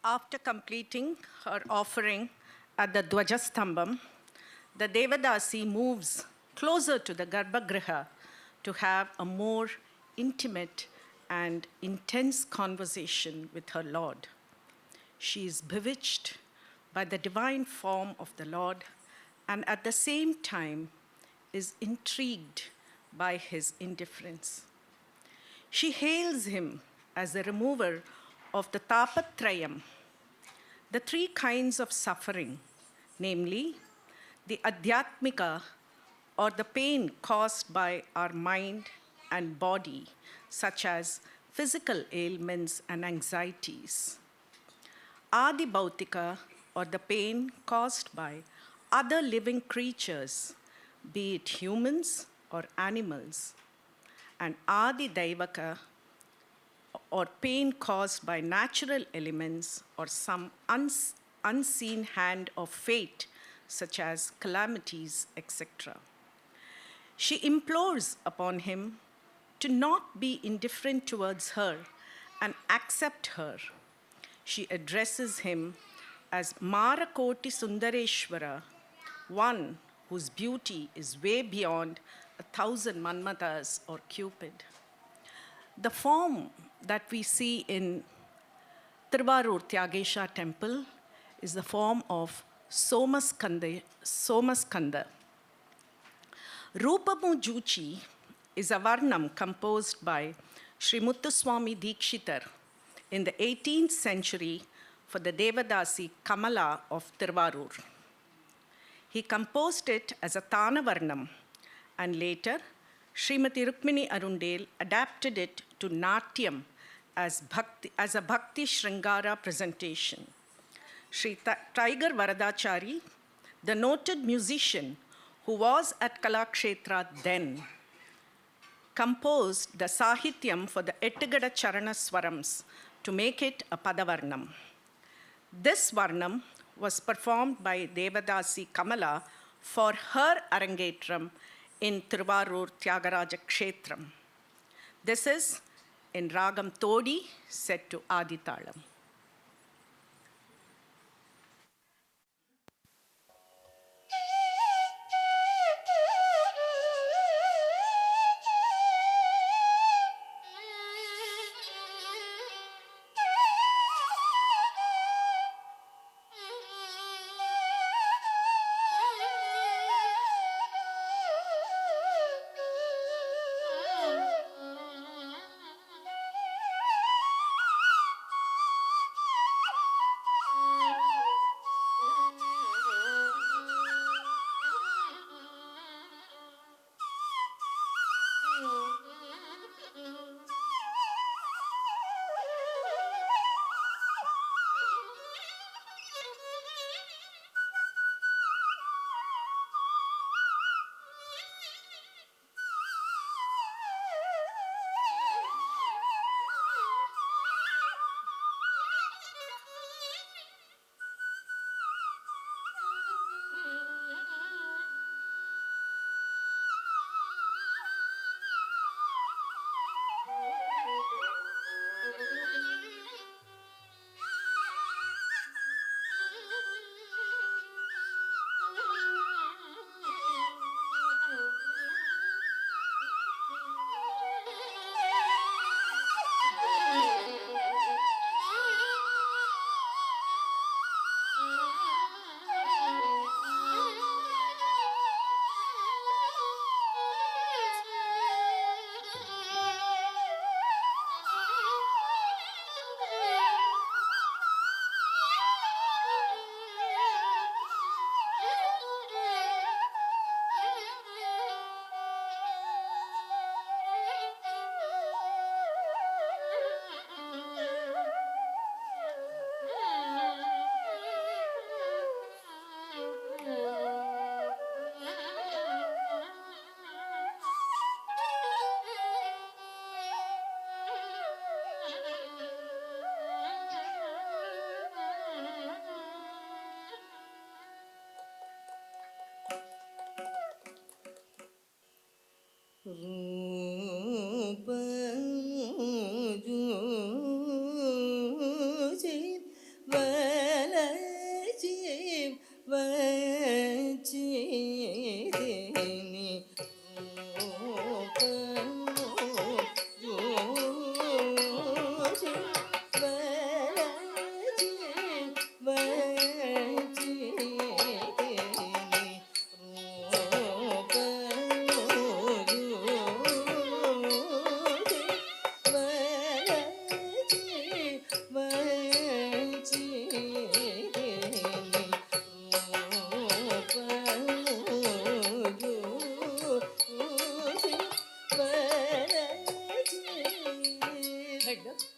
After completing her offering at the Dwajastambam, the Devadasi moves closer to the Garbhagriha to have a more intimate and intense conversation with her Lord. She is bewitched by the divine form of the Lord and at the same time is intrigued by his indifference. She hails him as the remover of the Tapatrayam, the three kinds of suffering, namely the Adhyatmika or the pain caused by our mind and body, such as physical ailments and anxieties. Adi Bhautika or the pain caused by other living creatures, be it humans or animals, and Adi Daivaka or pain caused by natural elements or some unseen hand of fate, such as calamities, etc. She implores upon him to not be indifferent towards her and accept her. She addresses him as Marakoti Sundareshwara, one whose beauty is way beyond 1,000 Manmathas or Cupid. The form that we see in Tiruvarur Tyagesha temple is the form of Somaskanda. Rupamu Juchi is a varnam composed by Sri Muthuswami Dikshitar in the 18th century for the Devadasi Kamala of Tiruvarur. He composed it as a Tana Varnam, and later Srimati Rukmini Arundel adapted it to Natyam as a Bhakti Sringara presentation. Sri Tiger Varadachari, the noted musician who was at Kalakshetra then, composed the Sahityam for the Ettigada Charana Swarams to make it a Padavarnam. This Varnam was performed by Devadasi Kamala for her Arangetram in Tiruvarur Tyagaraja Kshetram. This is in Ragam Todi set to Aditalam.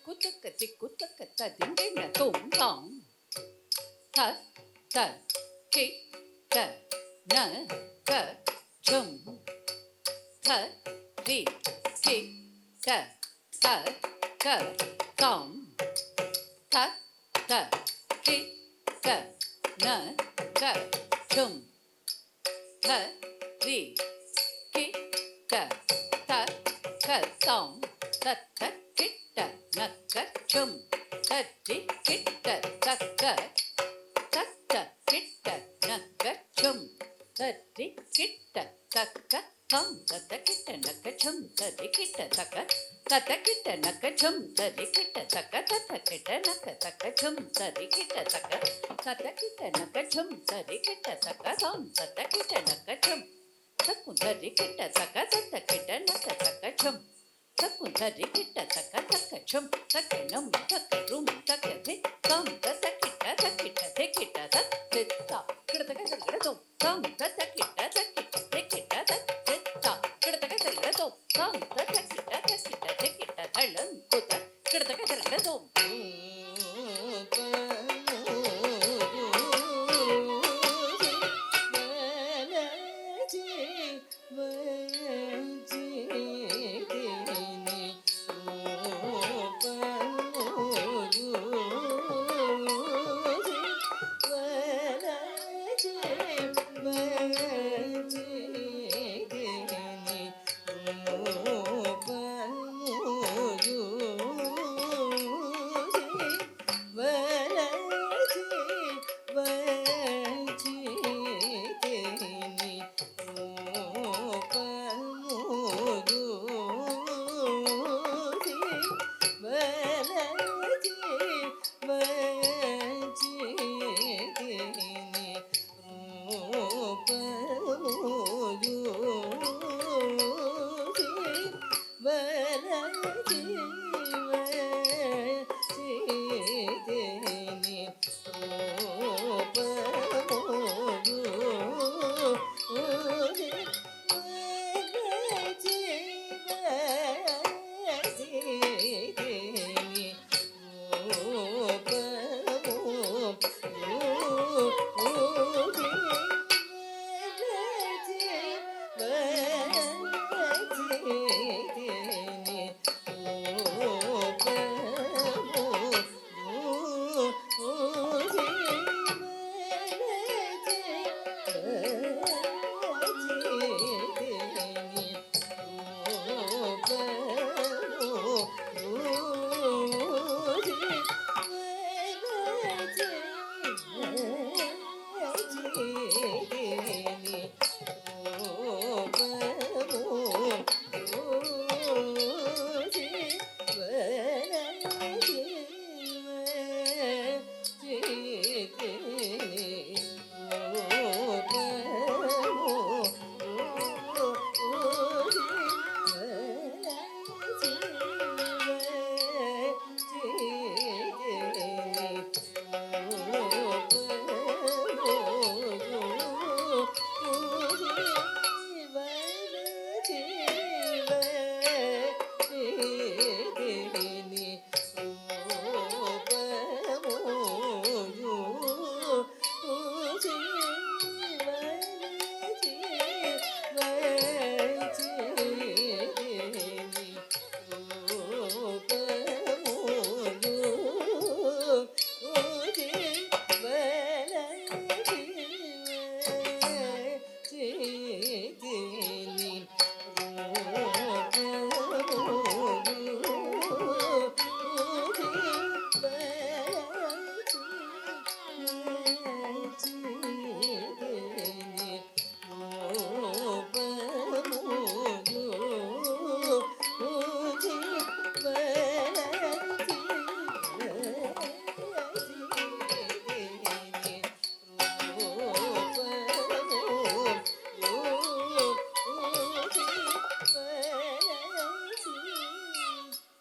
குத்தக்க திக்குத்தக்க ததிங்கெண்ண தோங்காம் த த கி த ந க ஜம் த ரி கி த த க தாம் த த கி த ந க ஜம் த ரி கி த த க தாம் த த கிட்ட நக்க ஜம் தத்தி கிட்ட தக்க தத்த கிட்ட நக்க ஜம் தத்தி கிட்ட தக்க தாம் தத்த கிட்ட நக்க ஜம் தத்தி கிட்ட தக்க தத்த கிட்ட நக்க ஜம் தத்தி கிட்ட தக்க தத்த கிட்ட நக்க தக்க ஜம் தத்தி கிட்ட தக்க தத்த கிட்ட நக்க ஜம் தத்தி கிட்ட தக்க தாம் தத்த கிட்ட நக்க ஜம் தக்குந்தரி கிட்ட தக்க தத்த கிட்ட நக்க தக்க ஜம் தக்குந்தரி கிட்ட தக்க தக்க ஜம் தக்க நம் தக்க ரும் தக்க தி தாம் தத்த கிட்ட தக்கிட்ட தெக்கிட்ட தத்தா கிடத்தக்க கிடத்தோம் தாம் தத்த கிட்ட தக்கிட்ட தெக்கிட்ட தத்தா கிடத்தக்க கிடத்தோம் தாம் தத்த கிட்ட தக்கிட்ட தெக்கிட்ட தள்ளம் குத்த கிடத்தக்க கிடத்தோம்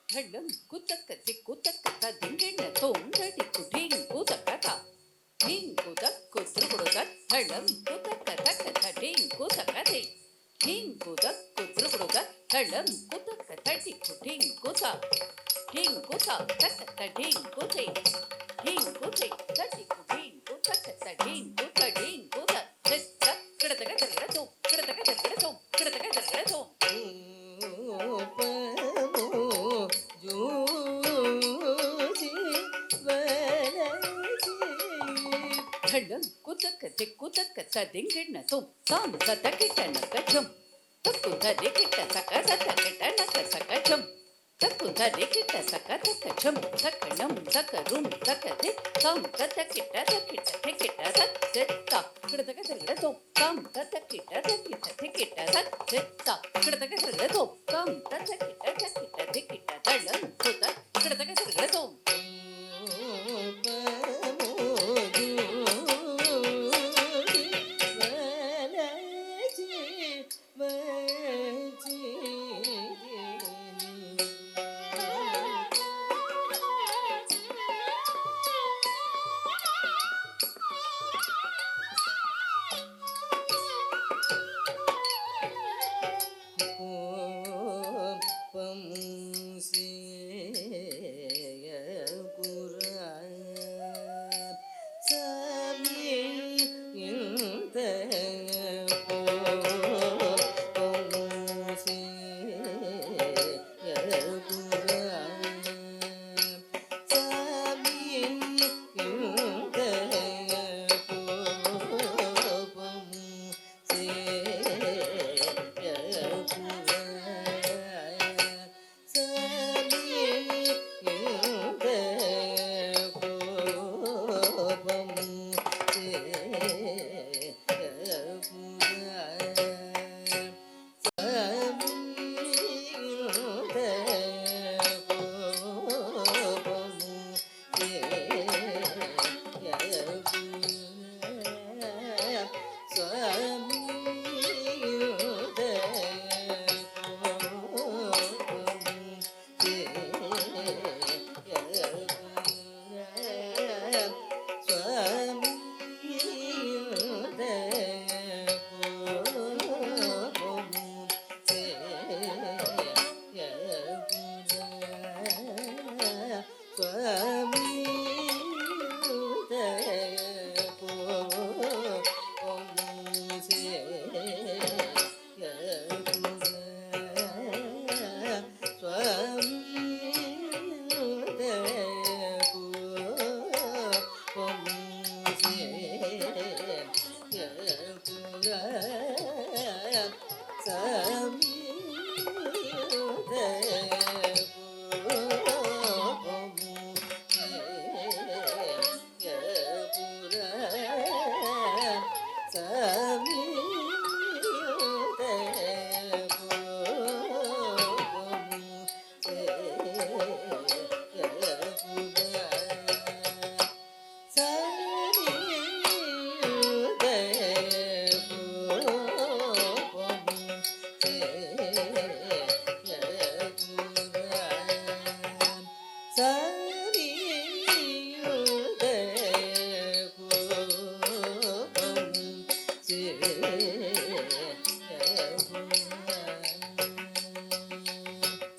ಧಳ್ಳಂ ಕುತಕ್ಕ ತಿಕ್ಕುತಕ್ಕ ದಿಂಗೆಣ್ಣ ತೋಂಗಡಿ ಕುಟಿಂಗ್ ಕುತಕ್ಕ ಹಿಂಗ್ ಕುತಕ್ಕು ತ್ರಿಗುಡುಗ ಧಳ್ಳಂ ಕುತಕ್ಕ ತಕ್ಕ ತಟಿಂಗ್ ಕುತಕ್ಕ ದಿ ಹಿಂಗ್ ಕುತಕ್ಕು ತ್ರಿಗುಡುಗ ಧಳ್ಳಂ ಕುತಕ್ಕ ತಟಿ ಕುಟಿಂಗ್ ಕುತ ढिंकु तक ढिंकु थे ढिंकु थे ढिंकु ढिंकु तक ढिंकु ढिंकु तक किड़तक दरगड़ तुम किड़तक दरगड़ तुम किड़तक दरगड़ तुम ढंडं कुतक तदिंगिण तुम ताम तकिटन कचम तक्कु तदिकिट सक तकिटन सकचम तक्कु तदिकिट सक तकचम सकणम सकरुम सकते ताम तकिट तकिट सकता किड़तक दरगड़ तुम ताम तकिट तकिट सकता किड़तक दरगड़ तुम ताम तकिट ढंडं कुतक किड़तक दरगड़ तुम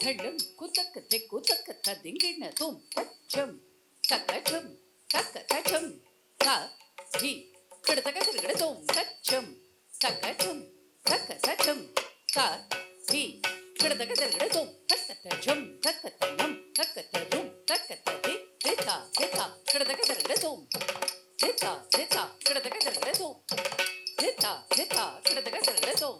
ढंडं कुतक तदिंगिण तुम तच्चम तकचम तकचम ता धी किड़तक दरगड़ तुम तच्चम तकचम तकचम ता धी किड़तक दरगड़ तुम तकचम तकतनम तकतरुम तकतदि देता देता किड़तक दरगड़ तुम देता देता किड़तक दरगड़ तुम देता देता किड़तक दरगड़ तुम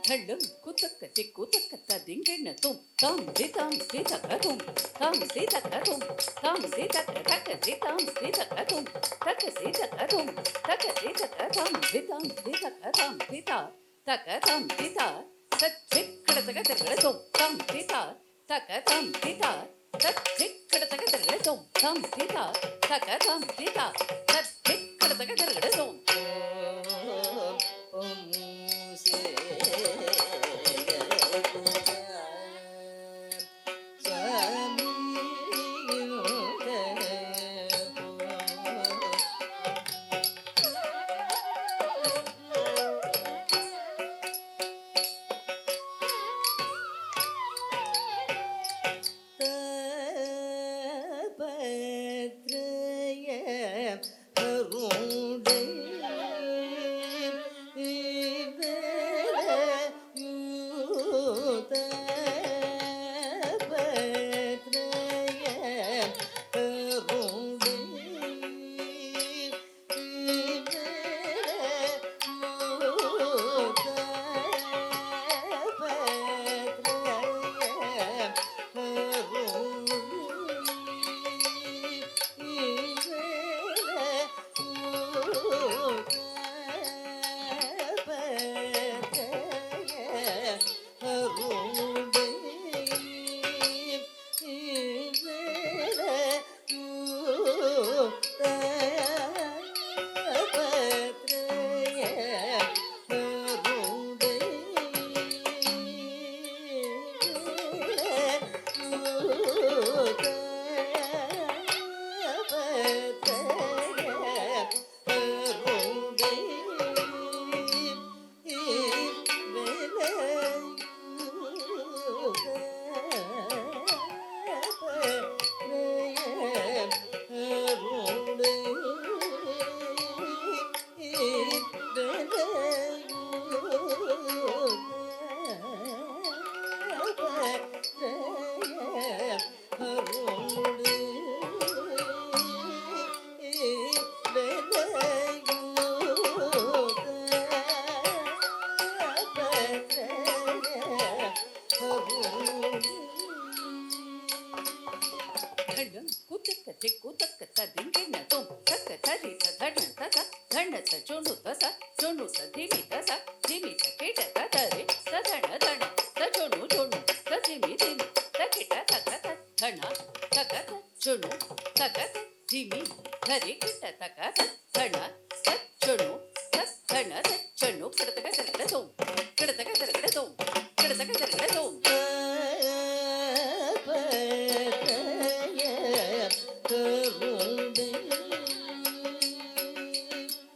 ढंडं कुतक तदिंगिण तुम ताम दिताम दितकतुम ताम दितकतुम ताम दितक दिताम दितकतुम तक दितकतुम तक दितकतम दिताम दितकतम दिता तकतम दिता तच्चिक्कडतक दरगड़तुम ताम दिता तकतम दिता तच्चिक्कडतक दरगड़तुम ताम दिता तकतम दिता तच्चिक्कडतक दरगड़तुम ಧಿಮಿ ತ ಸ ಧಿಮಿ ತ ಕಿಟ ತ ಧರೆ ತ ಧಣ ಧಣ ತ ಜೊಣು ಜೊಣು ತ ಧಿಮಿ ಧಿಮಿ ತ ಕಿಟ ತಕ ತ ಧಣ ತಕ ತ ಜೊಣು ತಕ ತ ಧಿಮಿ ಧರೆ ಕಿಟ ತಕ ತ ಧಣ ತ ಜೊಣು ತ ಧಣ ತ ಜೊಣು ಕಿಡತಕ ತರಗಡ ತೋಂ ಕಿಡತಕ ತರಗಡ ತೋಂ ಕಿಡತಕ ತರಗಡ ತೋಂ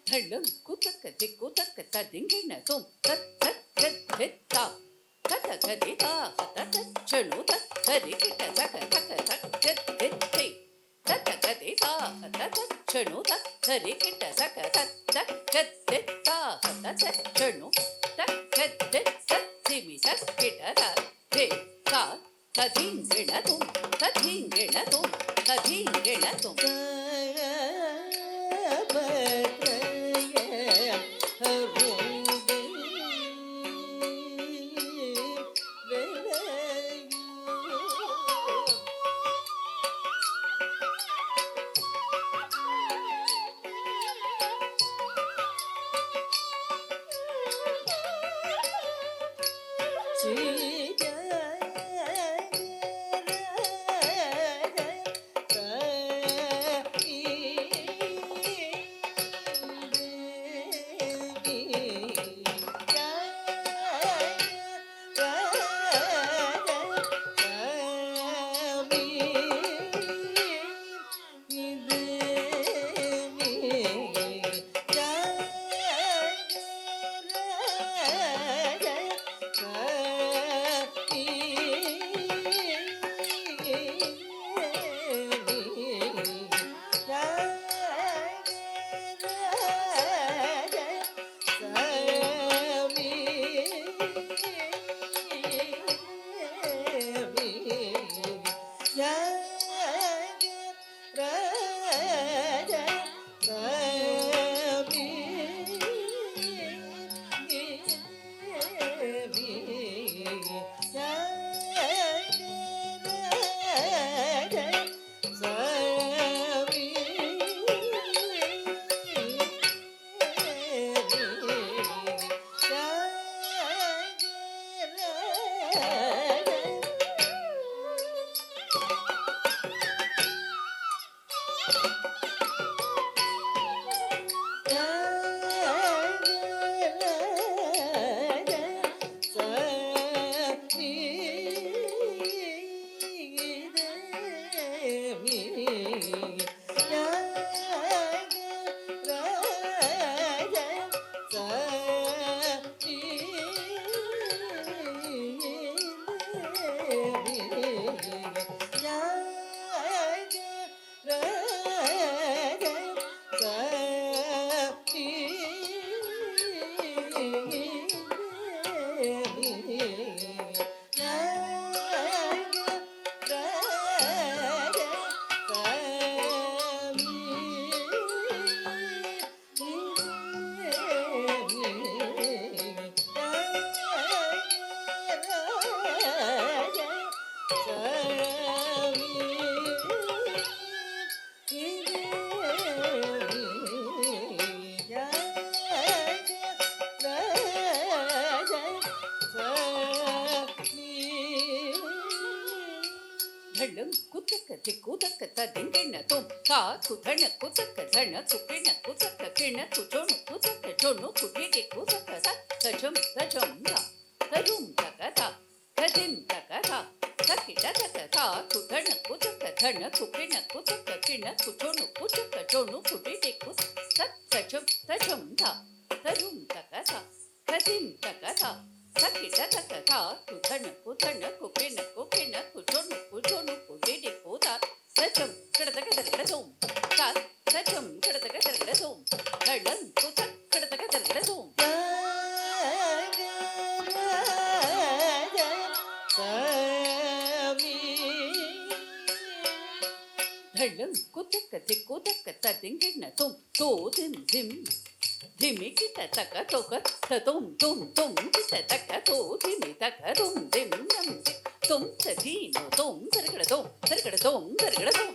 ಧಳ್ಳಂ ಕುತಕ ದಿಕ್ಕು ತಕ್ಕ ತ ದಿಂಗಿಣ ತೋಂ ತತ್ ತತ್ ತತ್ ತೆತ್ತ ತತ ಗದಿತ ತತ ಚಣು ತತ್ ಧರಿ ಕಿಟ ತಕ ತಕ ತಕ್ ತತ್ ತೆತ್ತೆ ತತ ಗದಿತ ತತ ಚಣು ತತ್ ಧರಿ ಕಿಟ ತಕ ತತ್ ತಕ್ ಗದ್ದೆತ್ತ ತತ ಚಣು ತಕ್ ಗದ್ದೆ ತತ್ ಧಿಮಿ ತಕ್ ಕಿಟ ತ ಧೆ ತ ತದಿಂಗಿಣ ತುಂ ತದಿಂಗಿಣ ತುಂ ತದಿಂಗಿಣ ತುಂ ಧಳ್ಳಂ ಕುತಕ ದಿಕ್ಕುದಕ ತದಿಂಗಿಣ ತುಂ ಕಾ ಕುಧಣ ಕುತಕ ಧಣ ಕುಪಿಣ ಕುತಕ ಕಿಣ ಕುಚೋಣು ಕುತಕ ಚೋಣು ಕುಟಿಗೆ ಕುತಕ ಸ ತಜಂ ತಜಂ ಧ ತರುಂ ತಕ ಥ ತದಿಂ ತಕ ಥ ತಕಿಟ ತಕ ಥ ಕುಧಣ ಕುತಕ ಧಣ ಕುಪಿಣ ಕುತಕ ಕಿಣ ಕುಚೋಣು ಕುತಕ ಚೋಣು ಕುಟಿಗೆ ಕುತಕ ಸ ತಜಂ ತಜಂ ಧ ತರುಂ ತಕ ಥ ತದಿಂ ತಕ ಥ ತಕಿಟ ತಕ ಥ ಕುಧಣ ಕುಪಿಣ ಕುಕಿಣ ಕುಚೋಣು ಕುಚೋಣು ಕುಟಿಗೆ ಕುತ ಸಚಂ ಕಡತಕ ತರಗಡ ಸೋಂ ಕ ಸಚಂ ಕಡತಕ ತರಗಡ ಸೋಂ ಧಳ್ಳಂ ಕುತಕ ಕಡತಕ ತರಗಡ ಸೋಂ ಧಳ್ಳಂ ಕುತಕ ದಿಕ್ಕುದಕ ತದಿಂಗಿಣ ತುಂ ತೋ ದಿಂ ದಿಂ ಧಿಮಿ ಕಿಟ ತಕ ತೊಕ ತತುಂ ತುಂ ತುಂ ಕಿಟ ತಕ ತೋ ಧಿಮಿ ತಕ ತುಂ ದಿಂ ನಂ ತುಂ ತದೀನು ತುಂ ತರಗಡ ತುಂ ತರಗಡ ತುಂ ತರಗಡ ತುಂ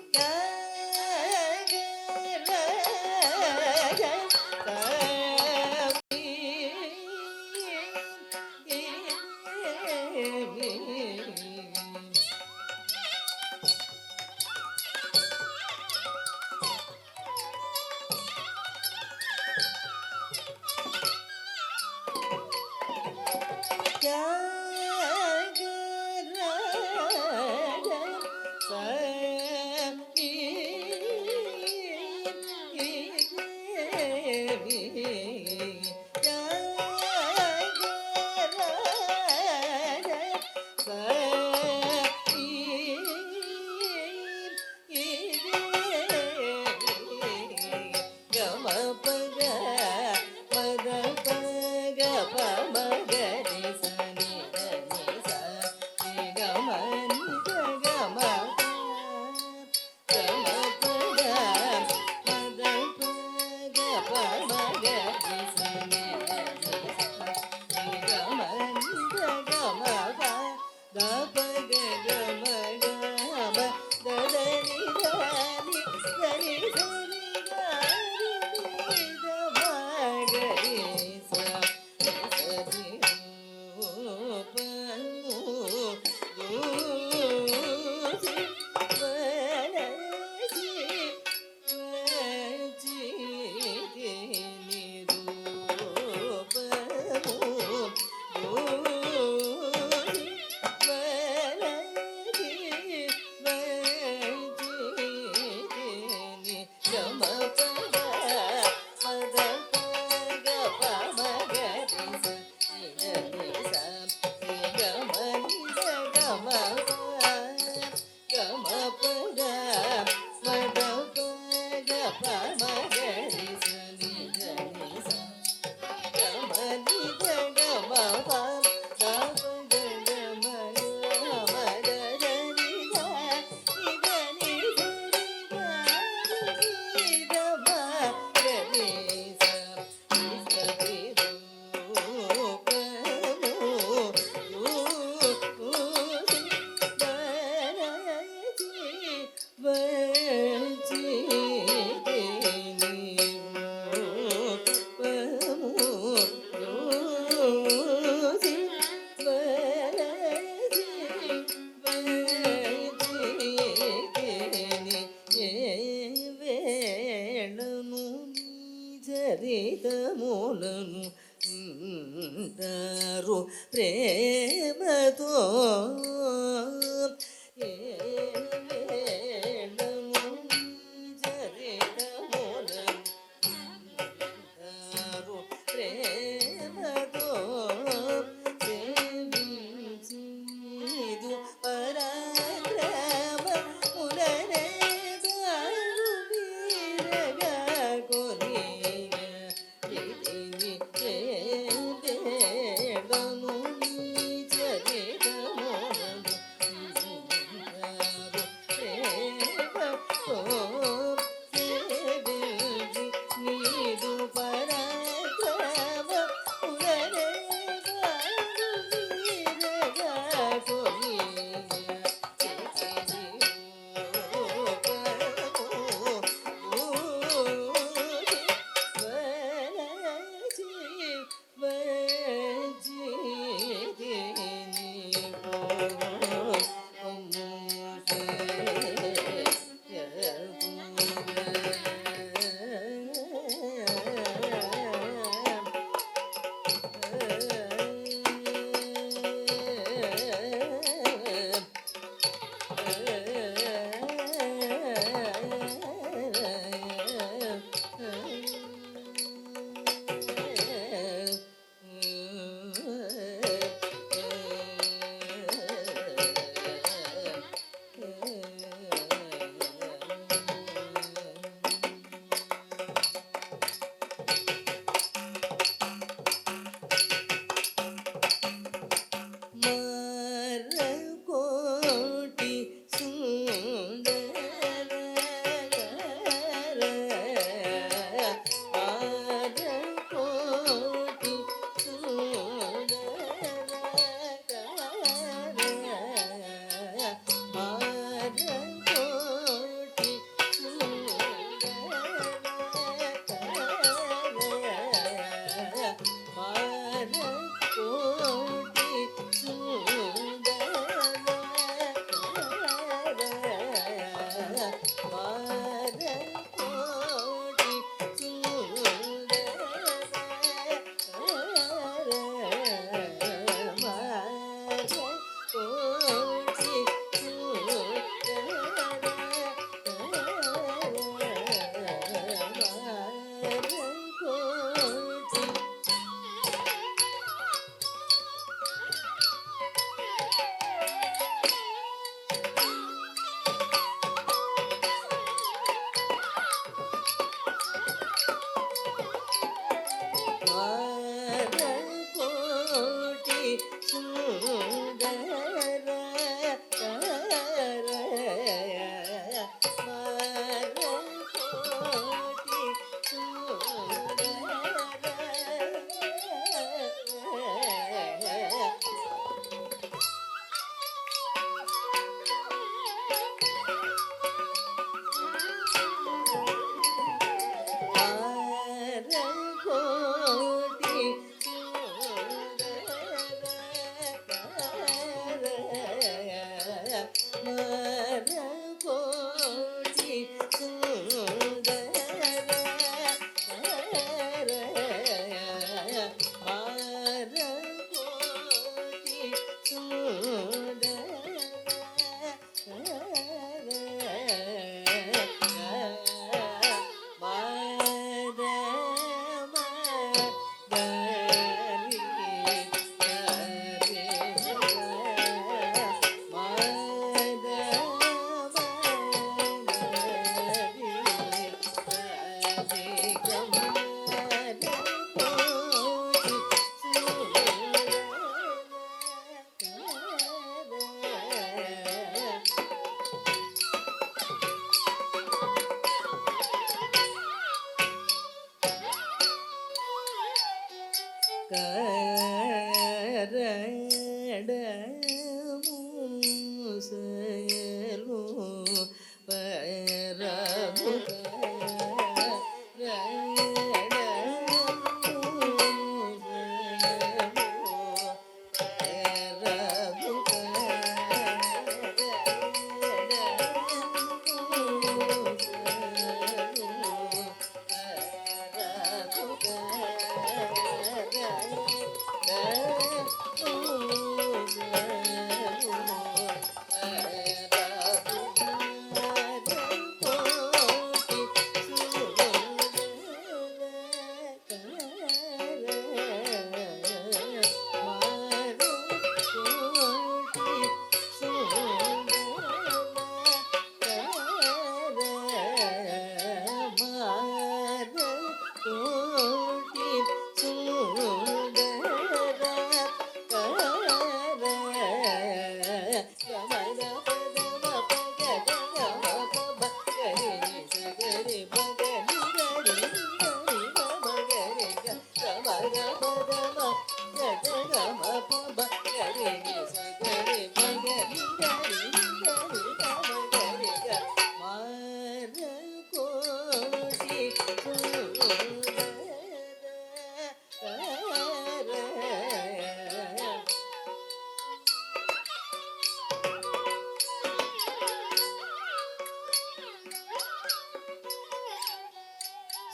మూలను అందరూ ప్రేమతో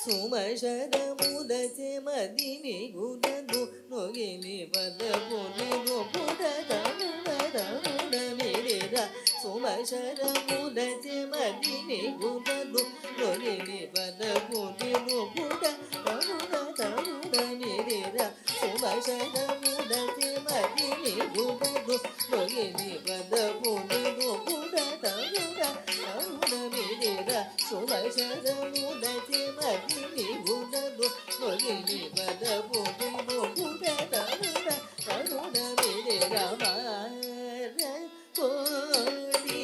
ಸುಮಶರ ಮೂಲಜೆ ಮದಿನಿ ಗುಣನು ನೊಗಿಲಿ ಬದಗುನಿ ನುಪುರದ ಮುನದ ಮಿರಿರ ಸುಮಶರ ಮೂಲಜೆ ಮದಿನಿ ಗುಣನು ನೊಗಿಲಿ ಬದಗುನಿ ನುಪುದ ಮುನದ ಮಿರಿರ ಸುಮಶರ ಮೂಲಜೆ ಮದಿನಿ ಗುಣನು ನೊಗಿಲಿ ಬದಗುನಿ ನುಪುದ ಮಿರಿರ ಸುಮಶರ ಮೂಲಜೆ ಮದಿನಿ ಗುಣನು ನೊಗಿಲಿ ಬದಗುನಿ ನುಪುದ ಮಿರಿರ ಮಾರ ಕೋಟಿ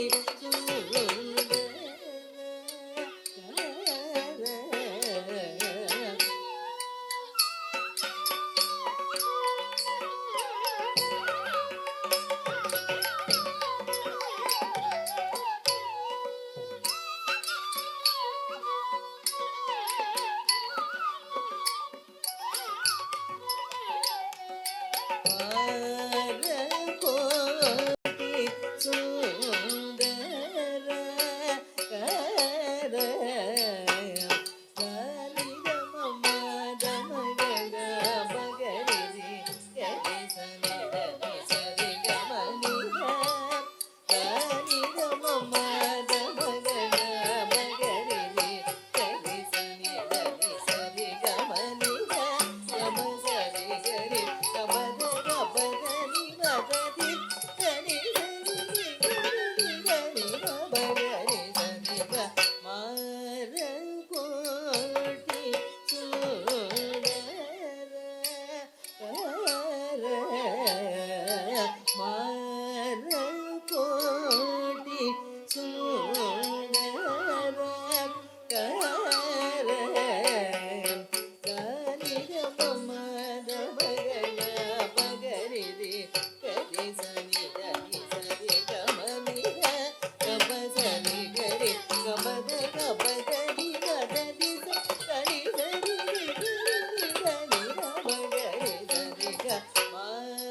ಮ